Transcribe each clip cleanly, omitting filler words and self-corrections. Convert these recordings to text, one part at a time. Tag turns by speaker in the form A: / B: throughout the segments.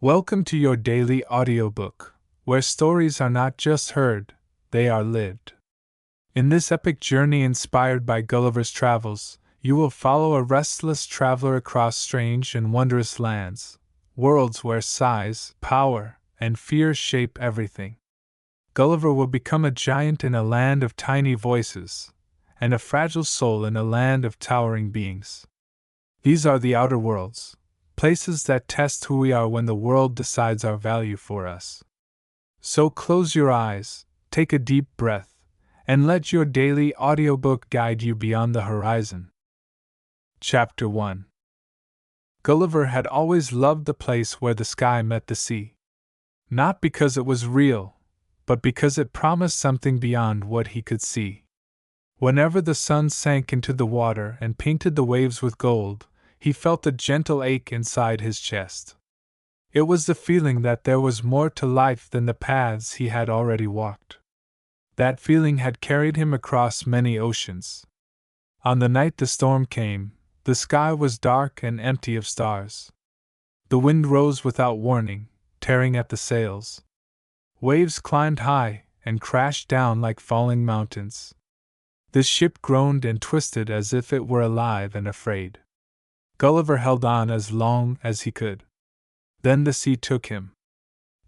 A: Welcome to your daily audiobook, where stories are not just heard, they are lived. In this epic journey inspired by Gulliver's Travels, you will follow a restless traveler across strange and wondrous lands, worlds where size, power, and fear shape everything. Gulliver will become a giant in a land of tiny voices, and a fragile soul in a land of towering beings. These are the outer worlds, places that test who we are when the world decides our value for us. So close your eyes, take a deep breath, and let your daily audiobook guide you beyond the horizon. Chapter 1. Gulliver had always loved the place where the sky met the sea. Not because it was real, but because it promised something beyond what he could see. Whenever the sun sank into the water and painted the waves with gold, he felt a gentle ache inside his chest. It was the feeling that there was more to life than the paths he had already walked. That feeling had carried him across many oceans. On the night the storm came, the sky was dark and empty of stars. The wind rose without warning, tearing at the sails. Waves climbed high and crashed down like falling mountains. The ship groaned and twisted as if it were alive and afraid. Gulliver held on as long as he could. Then the sea took him.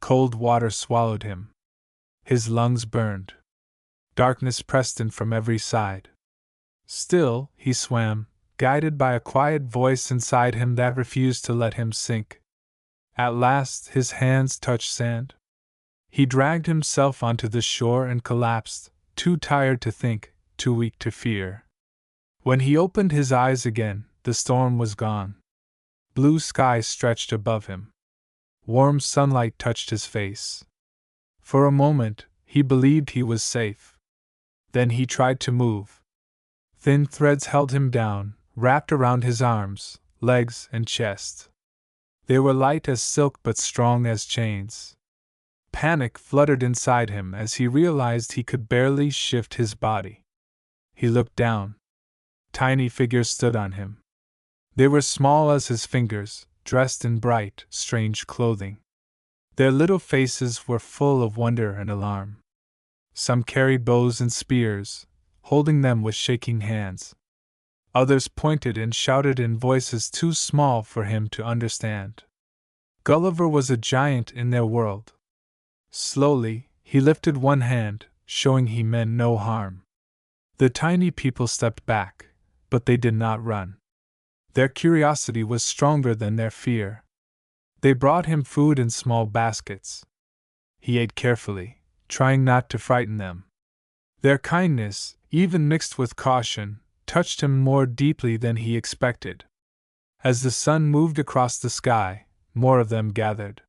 A: Cold water swallowed him. His lungs burned. Darkness pressed in from every side. Still, he swam, guided by a quiet voice inside him that refused to let him sink. At last, his hands touched sand. He dragged himself onto the shore and collapsed, too tired to think, too weak to fear. When he opened his eyes again, the storm was gone. Blue sky stretched above him. Warm sunlight touched his face. For a moment, he believed he was safe. Then he tried to move. Thin threads held him down, wrapped around his arms, legs, and chest. They were light as silk but strong as chains. Panic fluttered inside him as he realized he could barely shift his body. He looked down. Tiny figures stood on him. They were small as his fingers, dressed in bright, strange clothing. Their little faces were full of wonder and alarm. Some carried bows and spears, holding them with shaking hands. Others pointed and shouted in voices too small for him to understand. Gulliver was a giant in their world. Slowly, he lifted one hand, showing he meant no harm. The tiny people stepped back, but they did not run. Their curiosity was stronger than their fear. They brought him food in small baskets. He ate carefully, trying not to frighten them. Their kindness, even mixed with caution, touched him more deeply than he expected. As the sun moved across the sky, more of them gathered.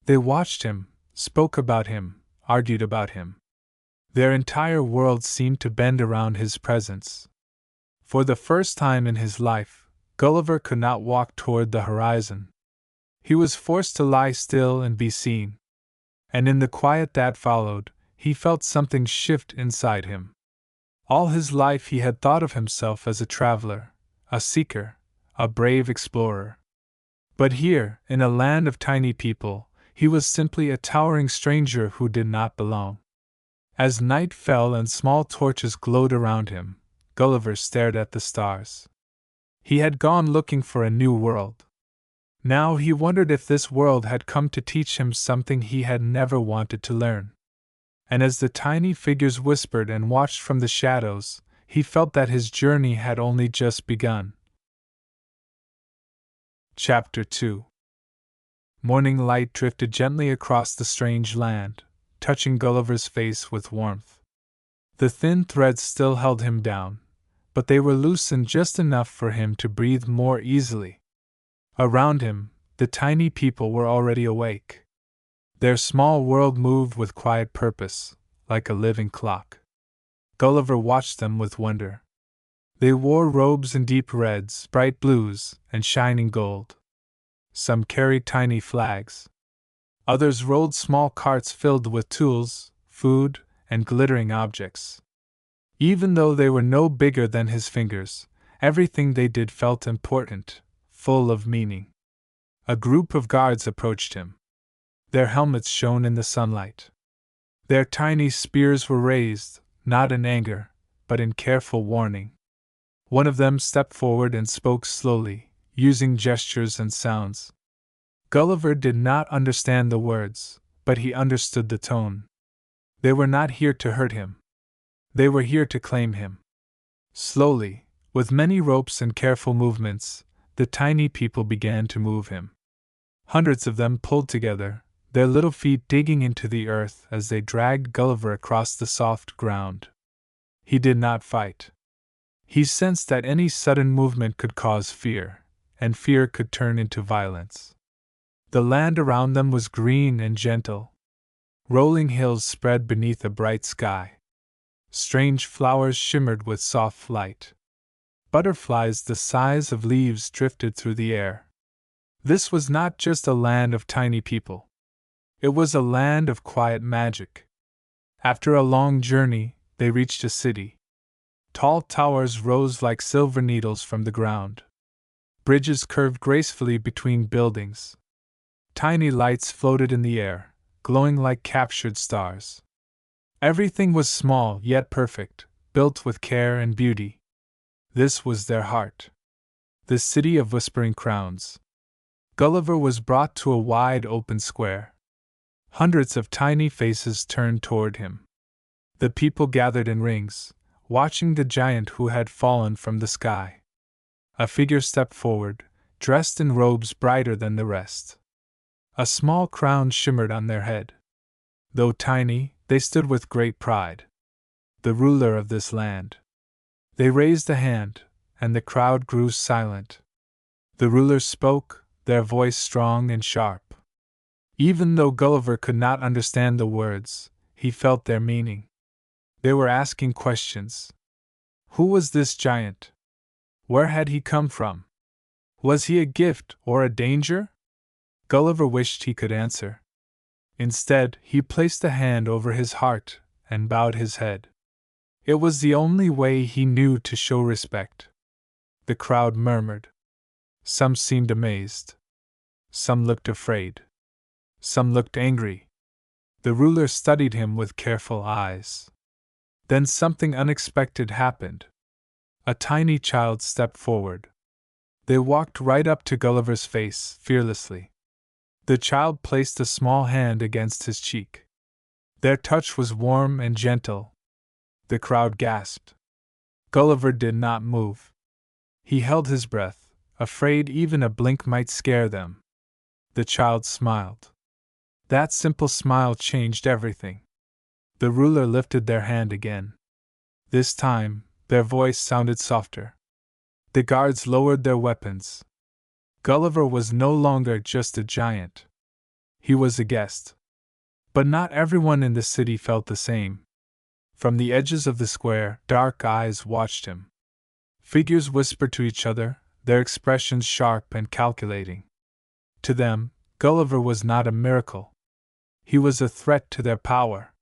A: They watched him, spoke about him, argued about him. Their entire world seemed to bend around his presence. For the first time in his life, Gulliver could not walk toward the horizon. He was forced to lie still and be seen. And in the quiet that followed, he felt something shift inside him. All his life he had thought of himself as a traveler, a seeker, a brave explorer. But here, in a land of tiny people, he was simply a towering stranger who did not belong. As night fell and small torches glowed around him, Gulliver stared at the stars. He had gone looking for a new world. Now he wondered if this world had come to teach him something he had never wanted to learn. And as the tiny figures whispered and watched from the shadows, he felt that his journey had only just begun. Chapter 2. Morning light drifted gently across the strange land, touching Gulliver's face with warmth. The thin threads still held him down, but they were loosened just enough for him to breathe more easily. Around him, the tiny people were already awake. Their small world moved with quiet purpose, like a living clock. Gulliver watched them with wonder. They wore robes in deep reds, bright blues, and shining gold. Some carried tiny flags. Others rolled small carts filled with tools, food, and glittering objects. Even though they were no bigger than his fingers, everything they did felt important, full of meaning. A group of guards approached him. Their helmets shone in the sunlight. Their tiny spears were raised, not in anger, but in careful warning. One of them stepped forward and spoke slowly, using gestures and sounds. Gulliver did not understand the words, but he understood the tone. They were not here to hurt him. They were here to claim him. Slowly, with many ropes and careful movements, the tiny people began to move him. Hundreds of them pulled together, their little feet digging into the earth as they dragged Gulliver across the soft ground. He did not fight. He sensed that any sudden movement could cause fear, and fear could turn into violence. The land around them was green and gentle. Rolling hills spread beneath a bright sky. Strange flowers shimmered with soft light. Butterflies the size of leaves drifted through the air. This was not just a land of tiny people. It was a land of quiet magic. After a long journey, they reached a city. Tall towers rose like silver needles from the ground. Bridges curved gracefully between buildings. Tiny lights floated in the air, glowing like captured stars. Everything was small yet perfect, built with care and beauty. This was their heart. The city of whispering crowns. Gulliver was brought to a wide open square. Hundreds of tiny faces turned toward him. The people gathered in rings, watching the giant who had fallen from the sky. A figure stepped forward, dressed in robes brighter than the rest. A small crown shimmered on their head. Though tiny, they stood with great pride. The ruler of this land. They raised a hand, and the crowd grew silent. The ruler spoke, their voice strong and sharp. Even though Gulliver could not understand the words, he felt their meaning. They were asking questions. Who was this giant? Where had he come from? Was he a gift or a danger? Gulliver wished he could answer. Instead, he placed a hand over his heart and bowed his head. It was the only way he knew to show respect. The crowd murmured. Some seemed amazed. Some looked afraid. Some looked angry. The ruler studied him with careful eyes. Then something unexpected happened. A tiny child stepped forward. They walked right up to Gulliver's face, fearlessly. The child placed a small hand against his cheek. Their touch was warm and gentle. The crowd gasped. Gulliver did not move. He held his breath, afraid even a blink might scare them. The child smiled. That simple smile changed everything. The ruler lifted their hand again. This time, their voice sounded softer. The guards lowered their weapons. Gulliver was no longer just a giant. He was a guest. But not everyone in the city felt the same. From the edges of the square, dark eyes watched him. Figures whispered to each other, their expressions sharp and calculating. To them, Gulliver was not a miracle. He was a threat to their power.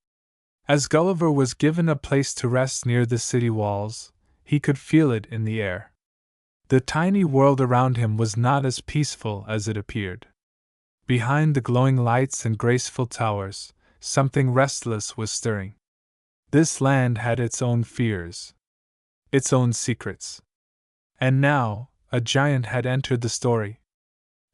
A: As Gulliver was given a place to rest near the city walls, he could feel it in the air. The tiny world around him was not as peaceful as it appeared. Behind the glowing lights and graceful towers, something restless was stirring. This land had its own fears, its own secrets. And now, a giant had entered the story.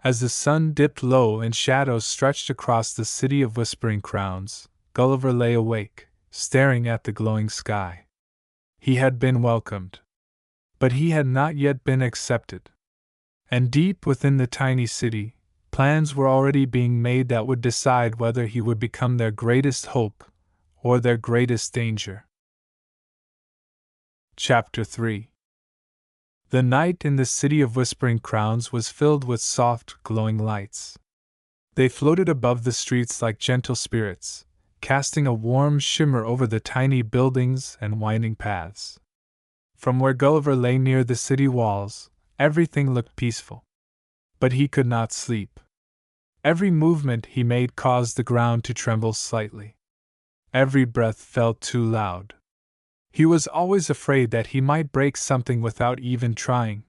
A: As the sun dipped low and shadows stretched across the city of whispering crowns, Gulliver lay awake, staring at the glowing sky. He had been welcomed. But he had not yet been accepted. And deep within the tiny city, plans were already being made that would decide whether he would become their greatest hope or their greatest danger. Chapter 3. The night in the city of whispering crowns was filled with soft, glowing lights. They floated above the streets like gentle spirits, casting a warm shimmer over the tiny buildings and winding paths. From where Gulliver lay near the city walls, everything looked peaceful. But he could not sleep. Every movement he made caused the ground to tremble slightly. Every breath felt too loud. He was always afraid that he might break something without even trying.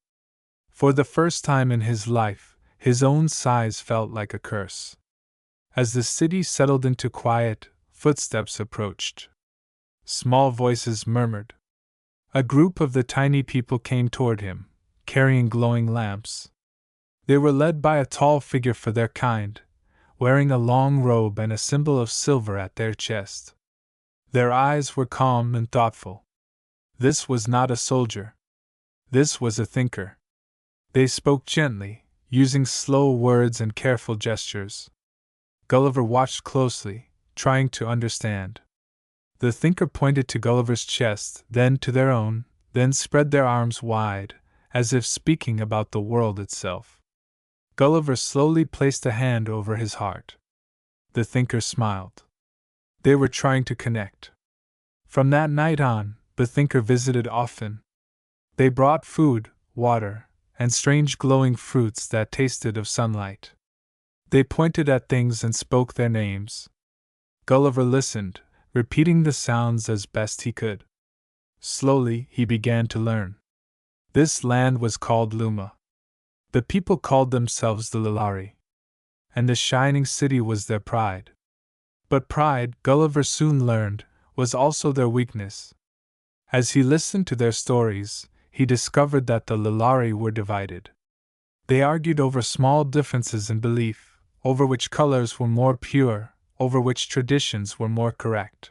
A: For the first time in his life, his own sighs felt like a curse. As the city settled into quiet, footsteps approached. Small voices murmured. A group of the tiny people came toward him, carrying glowing lamps. They were led by a tall figure for their kind, wearing a long robe and a symbol of silver at their chest. Their eyes were calm and thoughtful. This was not a soldier. This was a thinker. They spoke gently, using slow words and careful gestures. Gulliver watched closely, trying to understand. The thinker pointed to Gulliver's chest, then to their own, then spread their arms wide, as if speaking about the world itself. Gulliver slowly placed a hand over his heart. The thinker smiled. They were trying to connect. From that night on, the thinker visited often. They brought food, water, and strange glowing fruits that tasted of sunlight. They pointed at things and spoke their names. Gulliver listened, repeating the sounds as best he could. Slowly, he began to learn. This land was called Luma. The people called themselves the Lilari. And the shining city was their pride. But pride, Gulliver soon learned, was also their weakness. As he listened to their stories, he discovered that the Lilari were divided. They argued over small differences in belief, over which colors were more pure, over which traditions were more correct.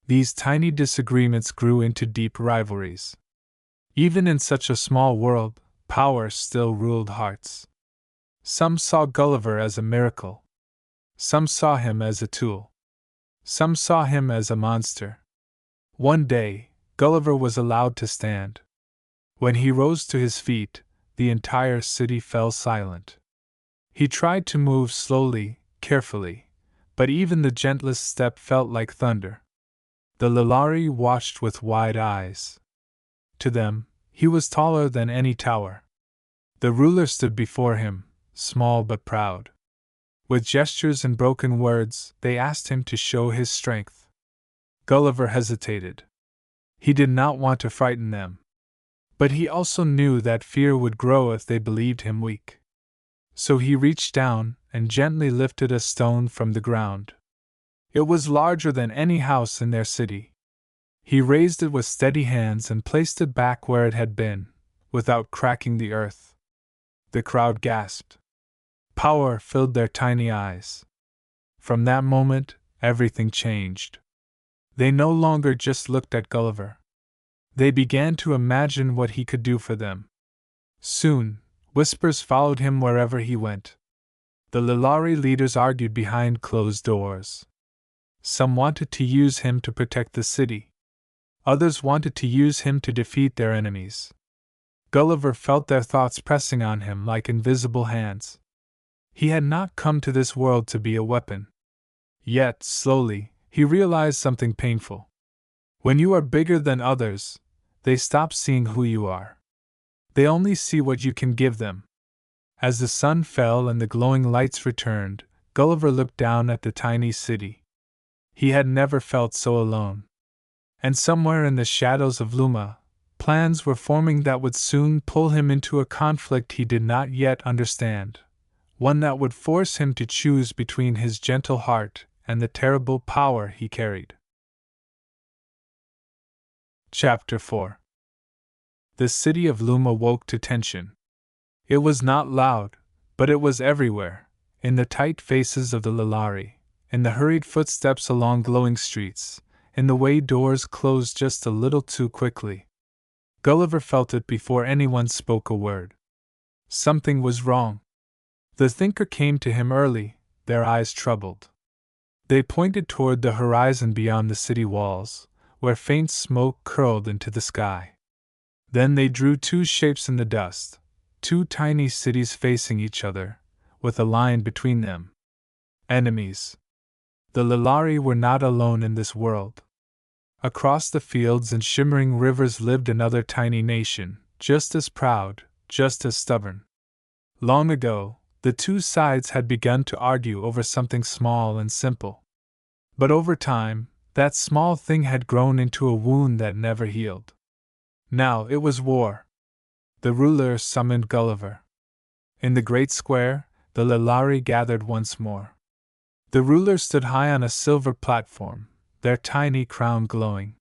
A: These tiny disagreements grew into deep rivalries. Even in such a small world, power still ruled hearts. Some saw Gulliver as a miracle. Some saw him as a tool. Some saw him as a monster. One day, Gulliver was allowed to stand. When he rose to his feet, the entire city fell silent. He tried to move slowly, carefully, but even the gentlest step felt like thunder. The Lilari watched with wide eyes. To them, he was taller than any tower. The ruler stood before him, small but proud. With gestures and broken words, they asked him to show his strength. Gulliver hesitated. He did not want to frighten them. But he also knew that fear would grow if they believed him weak. So he reached down and gently lifted a stone from the ground. It was larger than any house in their city. He raised it with steady hands and placed it back where it had been, without cracking the earth. The crowd gasped. Power filled their tiny eyes. From that moment, everything changed. They no longer just looked at Gulliver. They began to imagine what he could do for them. Soon, whispers followed him wherever he went. The Lilari leaders argued behind closed doors. Some wanted to use him to protect the city. Others wanted to use him to defeat their enemies. Gulliver felt their thoughts pressing on him like invisible hands. He had not come to this world to be a weapon. Yet, slowly, he realized something painful. When you are bigger than others, they stop seeing who you are. They only see what you can give them. As the sun fell and the glowing lights returned, Gulliver looked down at the tiny city. He had never felt so alone. And somewhere in the shadows of Luma, plans were forming that would soon pull him into a conflict he did not yet understand, one that would force him to choose between his gentle heart and the terrible power he carried. Chapter 4. The city of Luma woke to tension. It was not loud, but it was everywhere, in the tight faces of the Lilari, in the hurried footsteps along glowing streets, in the way doors closed just a little too quickly. Gulliver felt it before anyone spoke a word. Something was wrong. The thinker came to him early, their eyes troubled. They pointed toward the horizon beyond the city walls, where faint smoke curled into the sky. Then they drew two shapes in the dust, two tiny cities facing each other, with a line between them. Enemies. The Lilari were not alone in this world. Across the fields and shimmering rivers lived another tiny nation, just as proud, just as stubborn. Long ago, the two sides had begun to argue over something small and simple. But over time, that small thing had grown into a wound that never healed. Now it was war. The ruler summoned Gulliver. In the great square, the Lilari gathered once more. The rulers stood high on a silver platform, their tiny crown glowing.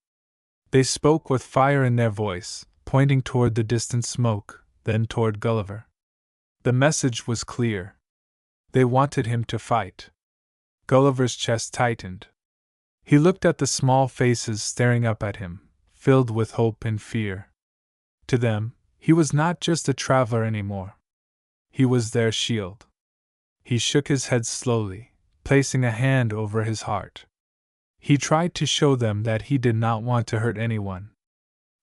A: They spoke with fire in their voice, pointing toward the distant smoke, then toward Gulliver. The message was clear. They wanted him to fight. Gulliver's chest tightened. He looked at the small faces staring up at him, filled with hope and fear. To them, he was not just a traveler anymore. He was their shield. He shook his head slowly, placing a hand over his heart. He tried to show them that he did not want to hurt anyone,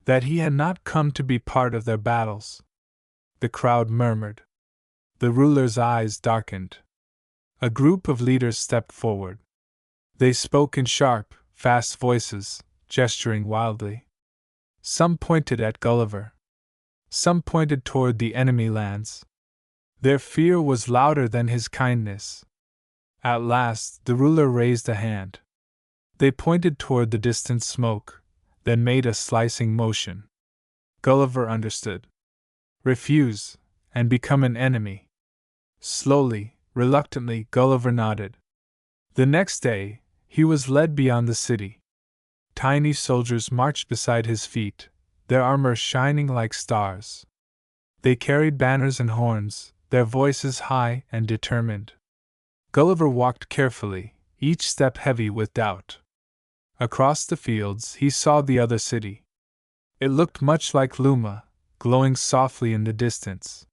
A: that he had not come to be part of their battles. The crowd murmured. The ruler's eyes darkened. A group of leaders stepped forward. They spoke in sharp, fast voices, gesturing wildly. Some pointed at Gulliver. Some pointed toward the enemy lands. Their fear was louder than his kindness. At last, the ruler raised a hand. They pointed toward the distant smoke, then made a slicing motion. Gulliver understood. Refuse, and become an enemy. Slowly, reluctantly, Gulliver nodded. The next day, he was led beyond the city. Tiny soldiers marched beside his feet, their armor shining like stars. They carried banners and horns, their voices high and determined. Gulliver walked carefully, each step heavy with doubt. Across the fields he saw the other city. It looked much like Luma, glowing softly in the distance.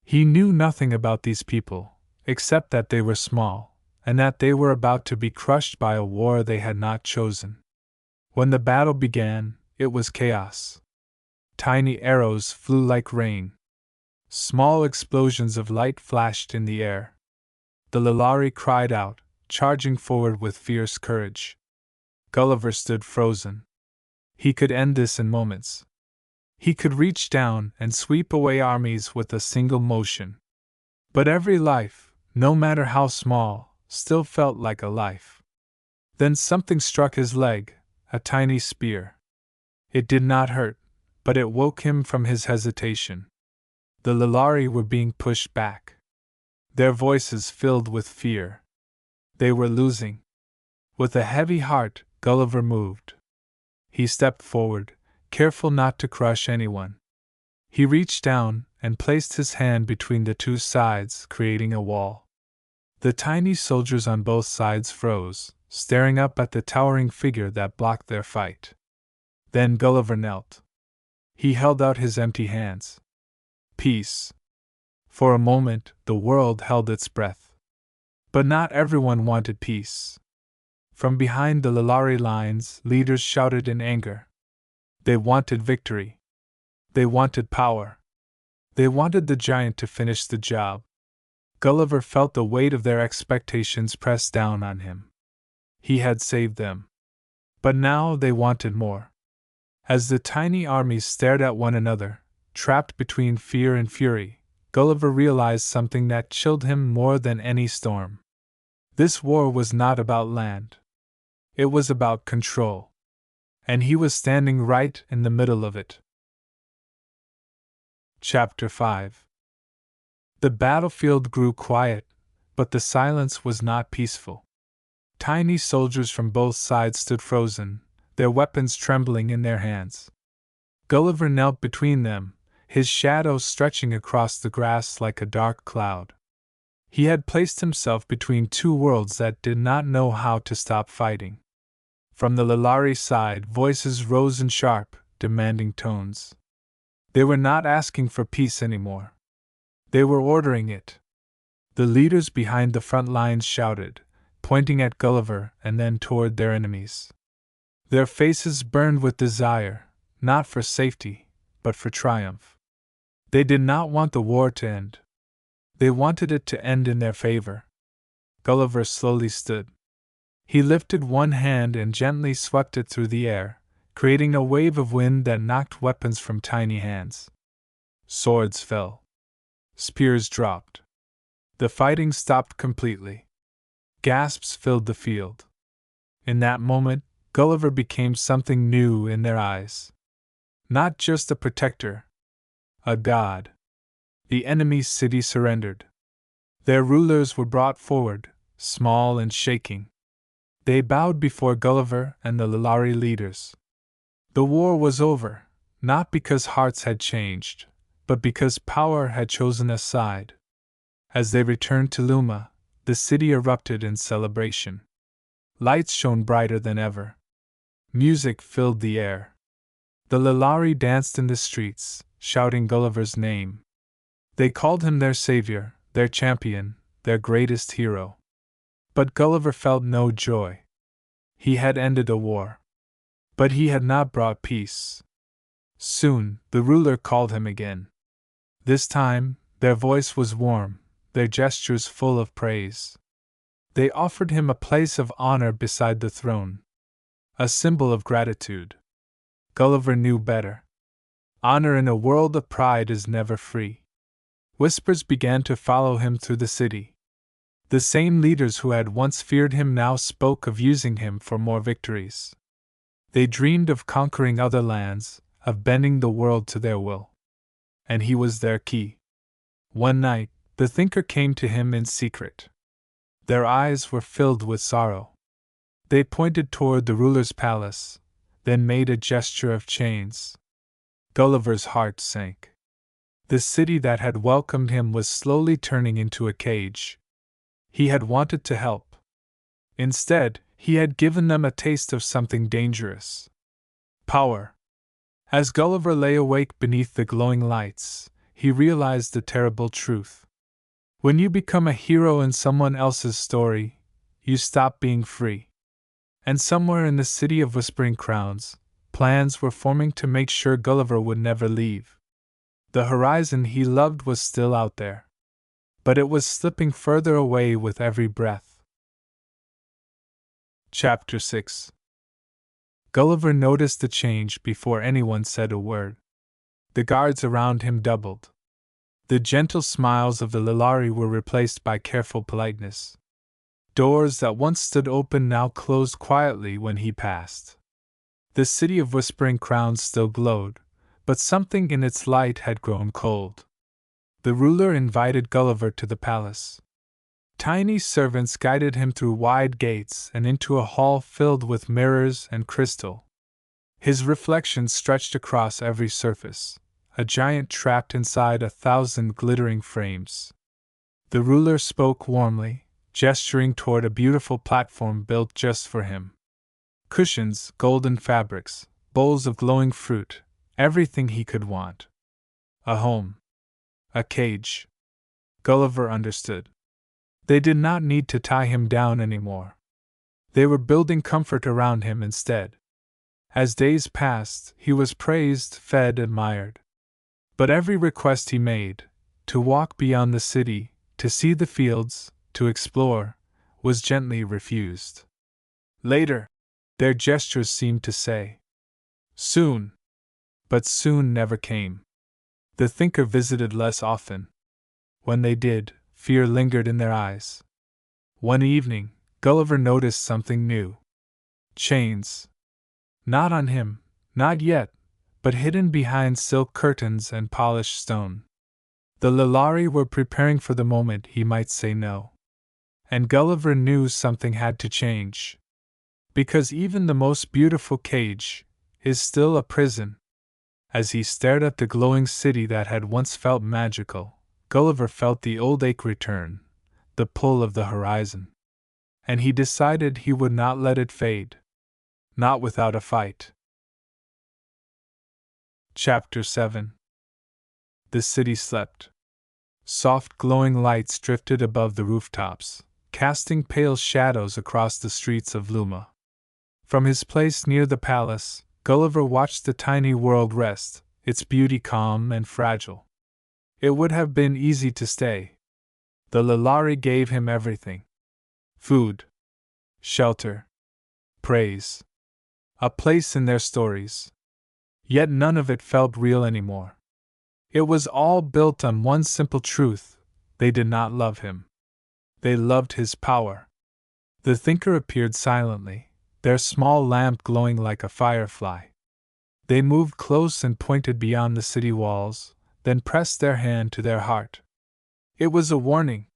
A: He knew nothing about these people, except that they were small, and that they were about to be crushed by a war they had not chosen. When the battle began, it was chaos. Tiny arrows flew like rain. Small explosions of light flashed in the air. The Lilari cried out, charging forward with fierce courage. Gulliver stood frozen. He could end this in moments. He could reach down and sweep away armies with a single motion. But every life, no matter how small, still felt like a life. Then something struck his leg, a tiny spear. It did not hurt, but it woke him from his hesitation. The Lilari were being pushed back. Their voices filled with fear. They were losing. With a heavy heart, Gulliver moved. He stepped forward, careful not to crush anyone. He reached down and placed his hand between the two sides, creating a wall. The tiny soldiers on both sides froze, staring up at the towering figure that blocked their fight. Then Gulliver knelt. He held out his empty hands. Peace. For a moment, the world held its breath. But not everyone wanted peace. From behind the Lilari lines, leaders shouted in anger. They wanted victory. They wanted power. They wanted the giant to finish the job. Gulliver felt the weight of their expectations press down on him. He had saved them. But now they wanted more. As the tiny armies stared at one another, trapped between fear and fury, Gulliver realized something that chilled him more than any storm. This war was not about land. It was about control. And he was standing right in the middle of it. Chapter 5. The battlefield grew quiet, but the silence was not peaceful. Tiny soldiers from both sides stood frozen, their weapons trembling in their hands. Gulliver knelt between them, his shadow stretching across the grass like a dark cloud. He had placed himself between two worlds that did not know how to stop fighting. From the Lilari side, voices rose in sharp, demanding tones. They were not asking for peace anymore. They were ordering it. The leaders behind the front lines shouted, pointing at Gulliver and then toward their enemies. Their faces burned with desire, not for safety, but for triumph. They did not want the war to end. They wanted it to end in their favor. Gulliver slowly stood. He lifted one hand and gently swept it through the air, creating a wave of wind that knocked weapons from tiny hands. Swords fell. Spears dropped. The fighting stopped completely. Gasps filled the field. In that moment, Gulliver became something new in their eyes. Not just a protector. A god. the enemy's city surrendered. Their rulers were brought forward, small and shaking. They bowed before Gulliver and the Lilari leaders. The war was over, not because hearts had changed, but because power had chosen a side. As they returned to Luma, the city erupted in celebration. Lights shone brighter than ever. Music filled the air. The Lilari danced in the streets, shouting Gulliver's name. They called him their savior, their champion, their greatest hero. But Gulliver felt no joy. He had ended a war. But he had not brought peace. Soon, the ruler called him again. This time, their voice was warm, their gestures full of praise. They offered him a place of honor beside the throne, a symbol of gratitude. Gulliver knew better. Honor in a world of pride is never free. Whispers began to follow him through the city. The same leaders who had once feared him now spoke of using him for more victories. They dreamed of conquering other lands, of bending the world to their will. And he was their key. One night, the thinker came to him in secret. Their eyes were filled with sorrow. They pointed toward the ruler's palace, then made a gesture of chains. Gulliver's heart sank. The city that had welcomed him was slowly turning into a cage. He had wanted to help. Instead, he had given them a taste of something dangerous. Power. As Gulliver lay awake beneath the glowing lights, he realized the terrible truth. When you become a hero in someone else's story, you stop being free. And somewhere in the city of Whispering Crowns, plans were forming to make sure Gulliver would never leave. The horizon he loved was still out there, but it was slipping further away with every breath. Chapter 6. Gulliver noticed the change before anyone said a word. The guards around him doubled. The gentle smiles of the Lilari were replaced by careful politeness. Doors that once stood open now closed quietly when he passed. The city of Whispering Crowns still glowed, but something in its light had grown cold. The ruler invited Gulliver to the palace. Tiny servants guided him through wide gates and into a hall filled with mirrors and crystal. His reflection stretched across every surface, a giant trapped inside 1,000 glittering frames. The ruler spoke warmly, gesturing toward a beautiful platform built just for him. Cushions, golden fabrics, bowls of glowing fruit, everything he could want. A home. A cage. Gulliver understood. They did not need to tie him down anymore. They were building comfort around him instead. As days passed, he was praised, fed, admired. But every request he made, to walk beyond the city, to see the fields, to explore, was gently refused. Later, their gestures seemed to say, soon. But soon never came. The thinker visited less often. When they did, fear lingered in their eyes. One evening, Gulliver noticed something new. Chains. Not on him, not yet, but hidden behind silk curtains and polished stone. The Lilari were preparing for the moment he might say no. And Gulliver knew something had to change. Because even the most beautiful cage is still a prison. As he stared at the glowing city that had once felt magical, Gulliver felt the old ache return, the pull of the horizon. And he decided he would not let it fade. Not without a fight. Chapter 7. The city slept. Soft glowing lights drifted above the rooftops, casting pale shadows across the streets of Luma. From his place near the palace, Gulliver watched the tiny world rest, its beauty calm and fragile. It would have been easy to stay. The Lilari gave him everything. Food, shelter, praise, a place in their stories. Yet none of it felt real anymore. It was all built on one simple truth: they did not love him. They loved his power. The thinker appeared silently, their small lamp glowing like a firefly. They moved close and pointed beyond the city walls, then pressed their hand to their heart. It was a warning.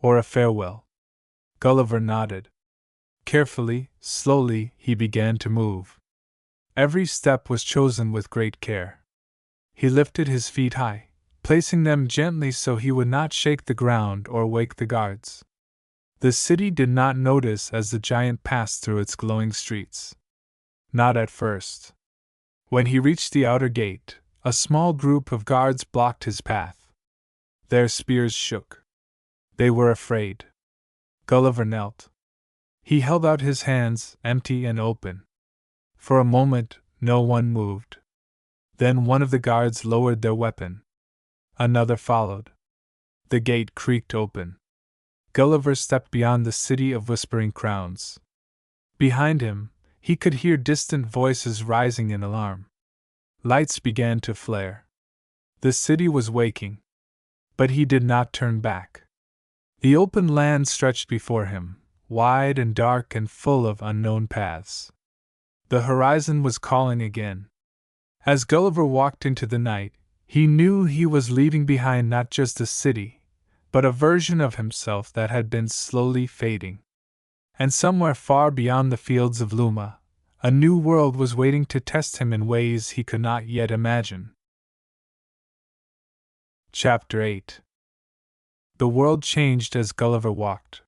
A: Or a farewell. Gulliver nodded. Carefully, slowly, he began to move. Every step was chosen with great care. He lifted his feet high, placing them gently so he would not shake the ground or wake the guards. The city did not notice as the giant passed through its glowing streets. Not at first. When he reached the outer gate, a small group of guards blocked his path. Their spears shook. They were afraid. Gulliver knelt. He held out his hands, empty and open. For a moment, no one moved. Then one of the guards lowered their weapon. Another followed. The gate creaked open. Gulliver stepped beyond the city of whispering crowns. Behind him, he could hear distant voices rising in alarm. Lights began to flare. The city was waking. But he did not turn back. The open land stretched before him, wide and dark and full of unknown paths. The horizon was calling again. As Gulliver walked into the night, he knew he was leaving behind not just a city, but a version of himself that had been slowly fading. And somewhere far beyond the fields of Luma, a new world was waiting to test him in ways he could not yet imagine. Chapter 8. The world changed as Gulliver walked.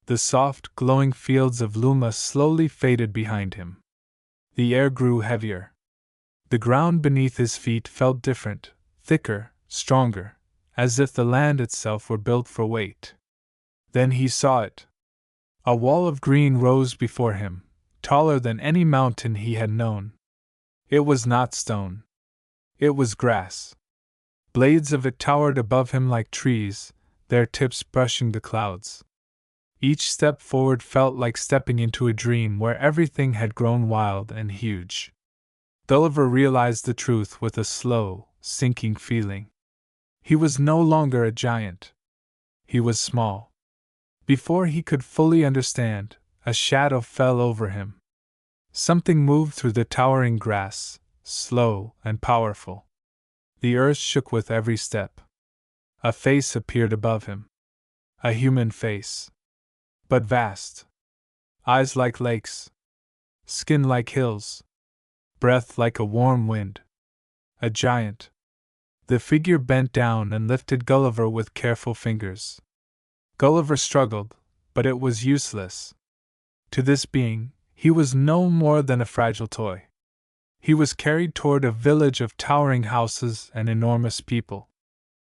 A: The soft, glowing fields of Luma slowly faded behind him. The air grew heavier. The ground beneath his feet felt different, thicker, stronger, as if the land itself were built for weight. Then he saw it. A wall of green rose before him, taller than any mountain he had known. It was not stone. It was grass. Blades of it towered above him like trees, their tips brushing the clouds. Each step forward felt like stepping into a dream where everything had grown wild and huge. Gulliver realized the truth with a slow, sinking feeling. He was no longer a giant. He was small. Before he could fully understand, a shadow fell over him. Something moved through the towering grass, slow and powerful. The earth shook with every step. A face appeared above him. A human face. But vast. Eyes like lakes. Skin like hills. Breath like a warm wind. A giant. The figure bent down and lifted Gulliver with careful fingers. Gulliver struggled, but it was useless. To this being, he was no more than a fragile toy. He was carried toward a village of towering houses and enormous people.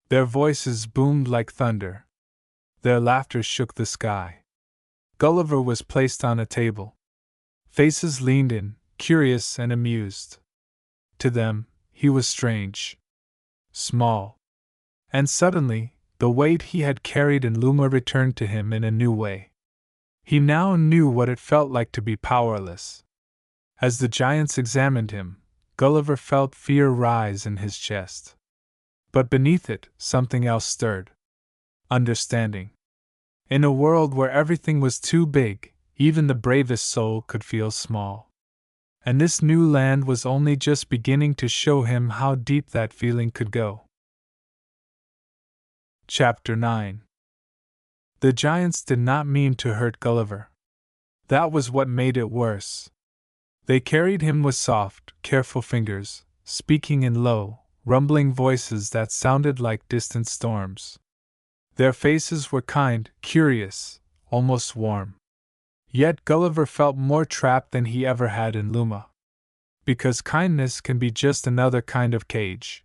A: Their voices boomed like thunder. Their laughter shook the sky. Gulliver was placed on a table. Faces leaned in, curious and amused. To them, he was strange. Small. And suddenly, the weight he had carried in Luma returned to him in a new way. He now knew what it felt like to be powerless. As the giants examined him, Gulliver felt fear rise in his chest. But beneath it, something else stirred. Understanding. In a world where everything was too big, even the bravest soul could feel small. And this new land was only just beginning to show him how deep that feeling could go. Chapter 9. The giants did not mean to hurt Gulliver. That was what made it worse. They carried him with soft, careful fingers, speaking in low, rumbling voices that sounded like distant storms. Their faces were kind, curious, almost warm. Yet Gulliver felt more trapped than he ever had in Luma. Because kindness can be just another kind of cage.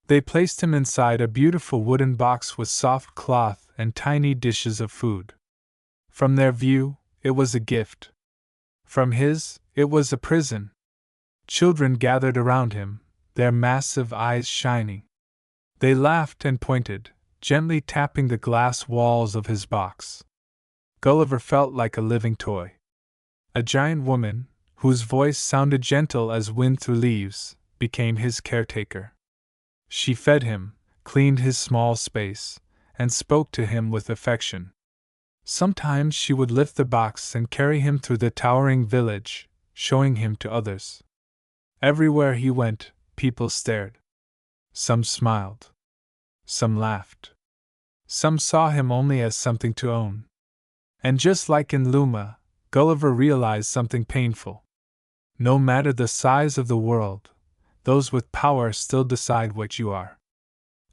A: They placed him inside a beautiful wooden box with soft cloth and tiny dishes of food. From their view, it was a gift. From his, it was a prison. Children gathered around him, their massive eyes shining. They laughed and pointed, gently tapping the glass walls of his box. Gulliver felt like a living toy. A giant woman, whose voice sounded gentle as wind through leaves, became his caretaker. She fed him, cleaned his small space, and spoke to him with affection. Sometimes she would lift the box and carry him through the towering village, showing him to others. Everywhere he went, people stared. Some smiled. Some laughed. Some saw him only as something to own. And just like in Luma, Gulliver realized something painful. No matter the size of the world, those with power still decide what you are.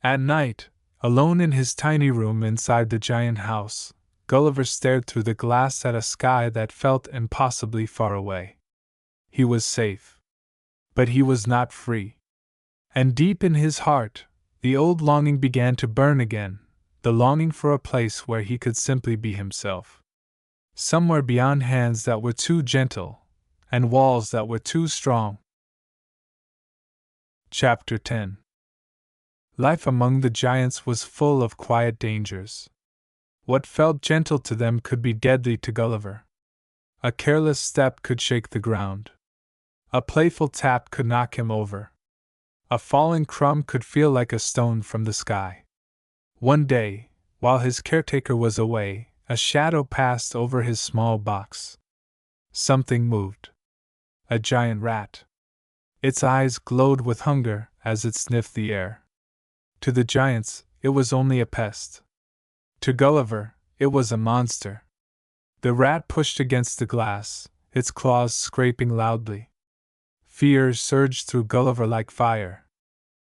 A: At night, alone in his tiny room inside the giant house, Gulliver stared through the glass at a sky that felt impossibly far away. He was safe. But he was not free. And deep in his heart, the old longing began to burn again, the longing for a place where he could simply be himself. Somewhere beyond hands that were too gentle, and walls that were too strong. Chapter 10. Life among the giants was full of quiet dangers. What felt gentle to them could be deadly to Gulliver. A careless step could shake the ground. A playful tap could knock him over. A falling crumb could feel like a stone from the sky. One day, while his caretaker was away, a shadow passed over his small box. Something moved. A giant rat. Its eyes glowed with hunger as it sniffed the air. To the giants, it was only a pest. To Gulliver, it was a monster. The rat pushed against the glass, its claws scraping loudly. Fear surged through Gulliver like fire.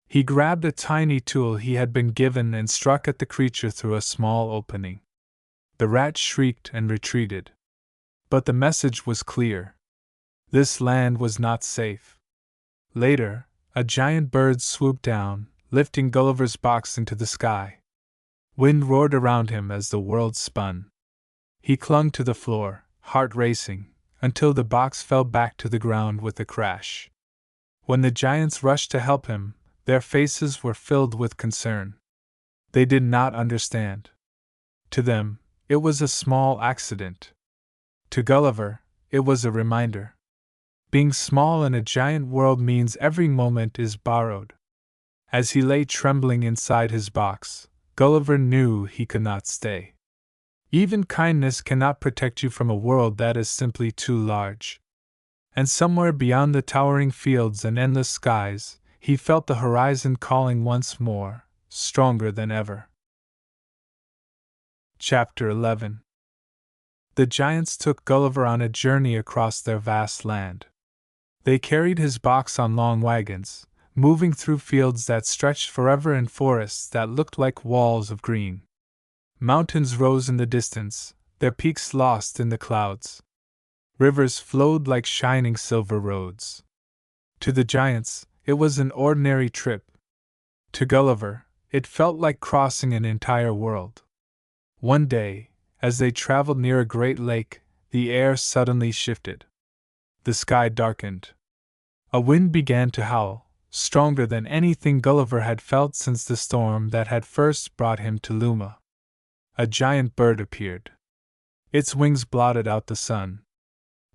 A: He grabbed a tiny tool he had been given and struck at the creature through a small opening. The rat shrieked and retreated. But the message was clear. This land was not safe. Later, a giant bird swooped down, lifting Gulliver's box into the sky. Wind roared around him as the world spun. He clung to the floor, heart racing, until the box fell back to the ground with a crash. When the giants rushed to help him, their faces were filled with concern. They did not understand. To them, it was a small accident. To Gulliver, it was a reminder. Being small in a giant world means every moment is borrowed. As he lay trembling inside his box, Gulliver knew he could not stay. Even kindness cannot protect you from a world that is simply too large. And somewhere beyond the towering fields and endless skies, he felt the horizon calling once more, stronger than ever. Chapter 11. The giants took Gulliver on a journey across their vast land. They carried his box on long wagons, moving through fields that stretched forever and forests that looked like walls of green. Mountains rose in the distance, their peaks lost in the clouds. Rivers flowed like shining silver roads. To the giants, it was an ordinary trip. To Gulliver, it felt like crossing an entire world. One day, as they traveled near a great lake, the air suddenly shifted. The sky darkened. A wind began to howl, stronger than anything Gulliver had felt since the storm that had first brought him to Luma. A giant bird appeared. Its wings blotted out the sun.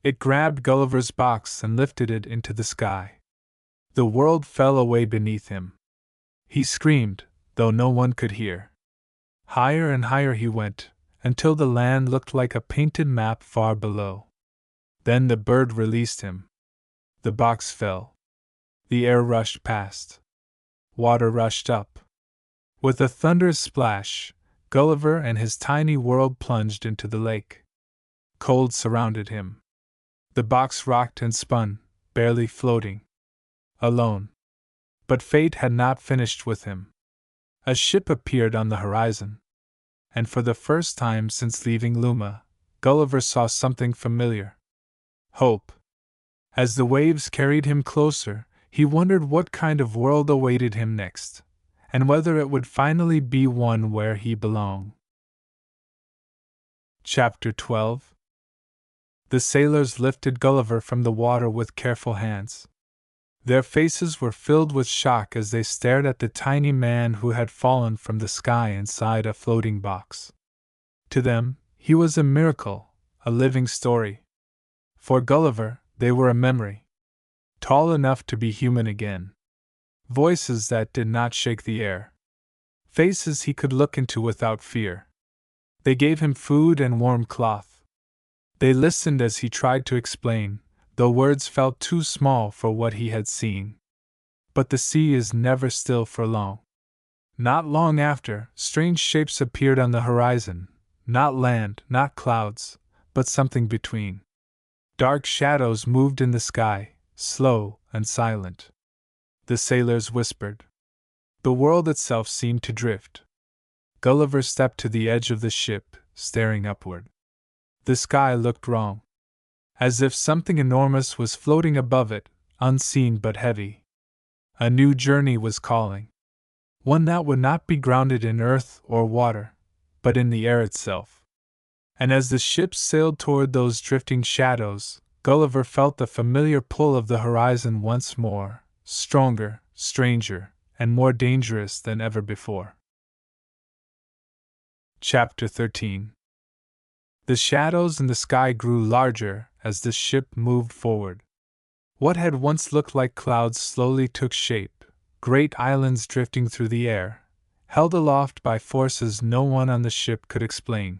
A: It grabbed Gulliver's box and lifted it into the sky. The world fell away beneath him. He screamed, though no one could hear. Higher and higher he went, until the land looked like a painted map far below. Then the bird released him. The box fell. The air rushed past. Water rushed up. With a thunderous splash, Gulliver and his tiny world plunged into the lake. Cold surrounded him. The box rocked and spun, barely floating. Alone. But fate had not finished with him. A ship appeared on the horizon. And for the first time since leaving Luma, Gulliver saw something familiar. Hope. As the waves carried him closer, he wondered what kind of world awaited him next, and whether it would finally be one where he belonged. Chapter 12. The sailors lifted Gulliver from the water with careful hands. Their faces were filled with shock as they stared at the tiny man who had fallen from the sky inside a floating box. To them, he was a miracle, a living story. For Gulliver, they were a memory. Tall enough to be human again. Voices that did not shake the air. Faces he could look into without fear. They gave him food and warm cloth. They listened as he tried to explain, though words felt too small for what he had seen. But the sea is never still for long. Not long after, strange shapes appeared on the horizon, not land, not clouds, but something between. Dark shadows moved in the sky, slow and silent. The sailors whispered. The world itself seemed to drift. Gulliver stepped to the edge of the ship, staring upward. The sky looked wrong. As if something enormous was floating above it, unseen but heavy. A new journey was calling. One that would not be grounded in earth or water, but in the air itself. And as the ship sailed toward those drifting shadows, Gulliver felt the familiar pull of the horizon once more, stronger, stranger, and more dangerous than ever before. Chapter 13. The shadows in the sky grew larger as the ship moved forward. What had once looked like clouds slowly took shape, great islands drifting through the air, held aloft by forces no one on the ship could explain.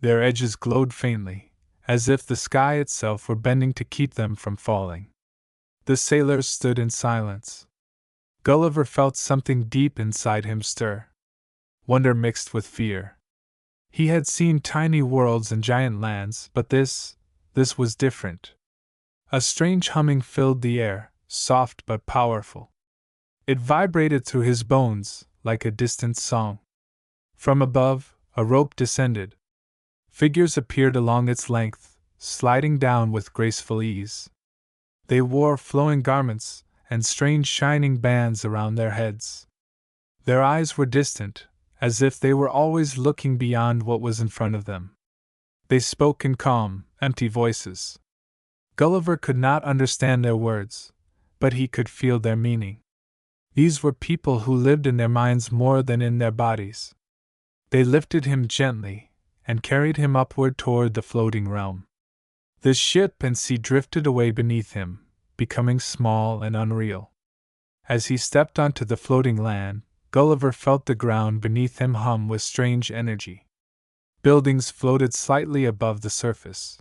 A: Their edges glowed faintly, as if the sky itself were bending to keep them from falling. The sailors stood in silence. Gulliver felt something deep inside him stir. Wonder mixed with fear. He had seen tiny worlds and giant lands, but this was different. A strange humming filled the air, soft but powerful. It vibrated through his bones, like a distant song. From above, a rope descended. Figures appeared along its length, sliding down with graceful ease. They wore flowing garments, and strange shining bands around their heads. Their eyes were distant, as if they were always looking beyond what was in front of them. They spoke in calm, empty voices. Gulliver could not understand their words, but he could feel their meaning. These were people who lived in their minds more than in their bodies. They lifted him gently, and carried him upward toward the floating realm. The ship and sea drifted away beneath him, becoming small and unreal. As he stepped onto the floating land, Gulliver felt the ground beneath him hum with strange energy. Buildings floated slightly above the surface.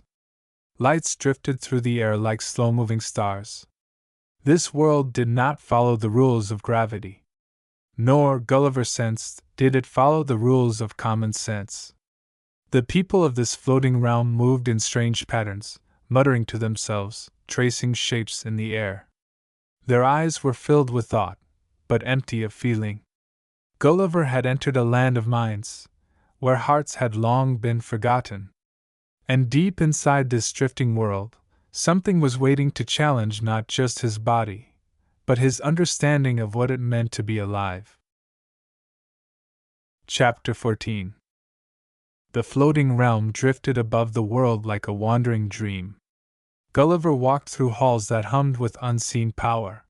A: Lights drifted through the air like slow-moving stars. This world did not follow the rules of gravity. Nor, Gulliver sensed, did it follow the rules of common sense. The people of this floating realm moved in strange patterns, muttering to themselves, tracing shapes in the air. Their eyes were filled with thought, but empty of feeling. Gulliver had entered a land of minds, where hearts had long been forgotten. And deep inside this drifting world, something was waiting to challenge not just his body, but his understanding of what it meant to be alive. Chapter 14. The floating realm drifted above the world like a wandering dream. Gulliver walked through halls that hummed with unseen power.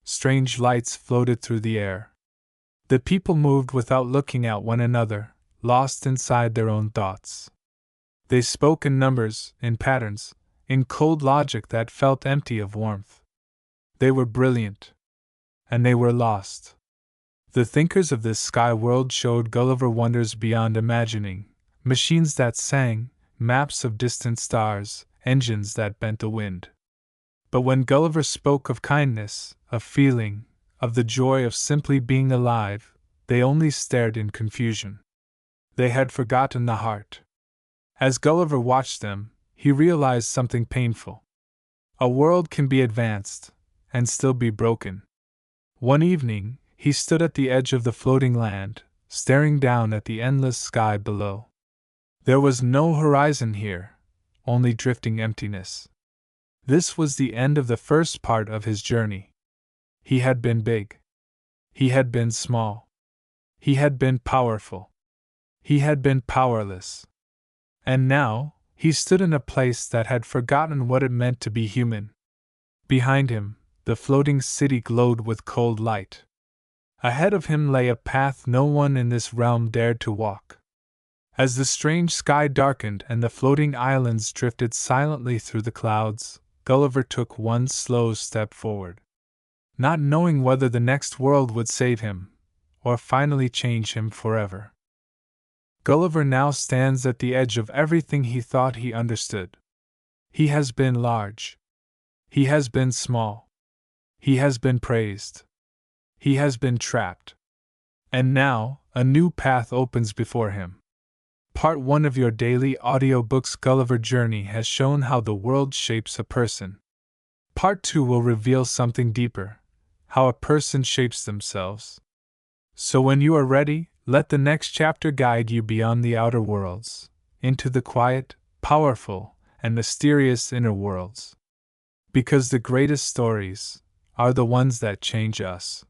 A: Strange lights floated through the air. The people moved without looking at one another, lost inside their own thoughts. They spoke in numbers, in patterns, in cold logic that felt empty of warmth. They were brilliant. And they were lost. The thinkers of this sky world showed Gulliver wonders beyond imagining, machines that sang, maps of distant stars, engines that bent the wind. But when Gulliver spoke of kindness, of feeling, of the joy of simply being alive, they only stared in confusion. They had forgotten the heart. As Gulliver watched them, he realized something painful. A world can be advanced, and still be broken. One evening, he stood at the edge of the floating land, staring down at the endless sky below. There was no horizon here, only drifting emptiness. This was the end of the first part of his journey. He had been big. He had been small. He had been powerful. He had been powerless. And now, he stood in a place that had forgotten what it meant to be human. Behind him, the floating city glowed with cold light. Ahead of him lay a path no one in this realm dared to walk. As the strange sky darkened and the floating islands drifted silently through the clouds, Gulliver took one slow step forward. Not knowing whether the next world would save him, or finally change him forever. Gulliver now stands at the edge of everything he thought he understood. He has been large. He has been small. He has been praised. He has been trapped. And now, a new path opens before him. Part 1 of Your Daily Audiobook's Gulliver Journey has shown how the world shapes a person. Part 2 will reveal something deeper, how a person shapes themselves. So when you are ready, let the next chapter guide you beyond the outer worlds, into the quiet, powerful, and mysterious inner worlds. Because the greatest stories are the ones that change us.